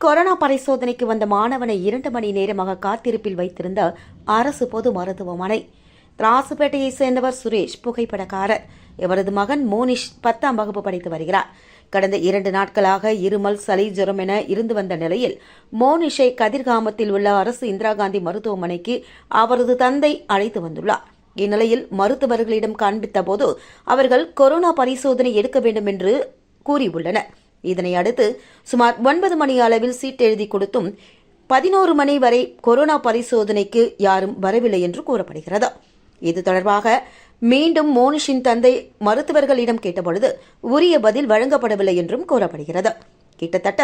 Corona பரிசோதனைக்கு வந்த மாணவனை 2 மணி நேரமாக காத்திருப்பில் வைத்திருந்த அரசு பொது மருத்துவமனை. ராசுப்பேட்டையை சேர்ந்தவர் சுரேஷ், புகைப்படக்காரர். இவரது மகன் மோனிஷ் 10ஆம் வகுப்பு படித்து வருகிறார். கடந்த 2 நாட்களாக இருமல், சளி, ஜுரம் என இருந்து வந்த நிலையில் மோனிஷை கதிர்காமத்தில் உள்ள அரசு இந்திரா காந்தி மருத்துவமனைக்கு அவரது தந்தை அழைத்து வந்துள்ளார். இந்நிலையில் மருத்துவர்களிடம் காண்பித்த போது அவர்கள் கொரோனா பரிசோதனை எடுக்க வேண்டும் என்று கூறியுள்ளனர். இதனை அடுத்து சுமார் 9 மணி அளவில் சீட் எழுதி கொடுத்தும் 11 மணி வரை கொரோனா பரிசோதனைக்கு யாரும் வரவில்லை என்று கூறப்படுகிறது. இது தொடர்பாக மீண்டும் மோனிஷின் தந்தை மருத்துவர்களிடம் கேட்டபொழுது உரிய பதில் வழங்கப்படவில்லை என்றும் கூறப்படுகிறது. கிட்டத்தட்ட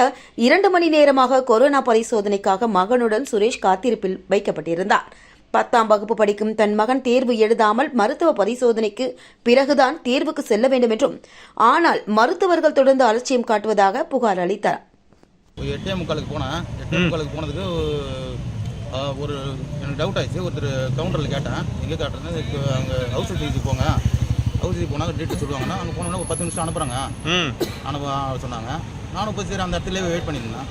2 மணி நேரமாக கொரோனா பரிசோதனைக்காக மகனுடன் சுரேஷ் காத்திருப்பில் வைக்கப்பட்டிருந்தார். 10ஆம் வகுப்பு படிக்கும் தன் மகன் தேர்வு எழுதாமல் மருத்துவ பரிசோதனைக்கு பிறகுதான் தேர்வுக்கு செல்ல வேண்டும் என்றும், ஆனால் மருத்துவர்கள் தொடர்ந்து அலட்சியம் காட்டுவதாக புகார் அளித்தார். 8:45 போனேன். 8:45 போனதுக்கு ஒரு எனக்கு டவுட் ஆயிடுச்சு. ஒருத்தர் கவுண்டரில் கேட்டேன், எங்கே காட்டுறது, அங்கே ஹவுஸ் சர்ஜரிக்கு போங்க, ஹவுஸ் சர்ஜரி போனால் டேட்டு சொல்லுவாங்கன்னா அங்கே போனோன்னா ஒரு 10 நிமிஷம் அனுப்புகிறாங்க அனுப்ப சொன்னாங்க. நானும் போய் சரி அந்த இடத்துல வெயிட் பண்ணியிருந்தேன்.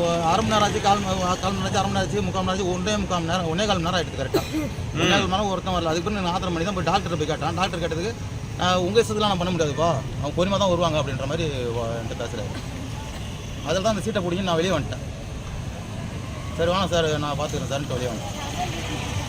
1/2 மணி நேரம் ஆச்சு, கால் மணி நேரம் ஆச்சு, 1/2 மணி நேரம் ஆச்சு, 3/4 மணி நேரம் ஆச்சு, 1.25 மணி நேரம் ஆகிடுது. கரெக்டாக 1.25 மணி நேரம் ஒருத்தன் வரல. அதுக்கு நான் 6:30 மணி தான் போய் டாக்டரை போய் கேட்டேன். டாக்டர் கேட்டதுக்கு உங்கள் இஷ்டத்துலாம் நான் பண்ண முடியாதுப்பா, அவங்க பொறுமையாக தான் வருவாங்க அப்படின்ற மாதிரி என்கிட்ட பேசுகிறாரு. அதில் தான் அந்த சீட்டை பிடிச்சி நான் வெளியே வந்துட்டேன். சரி வாங்க சார், நான் பார்த்துக்கிறேன் சார்ன்ட்டு வெளியே வந்துட்டேன்.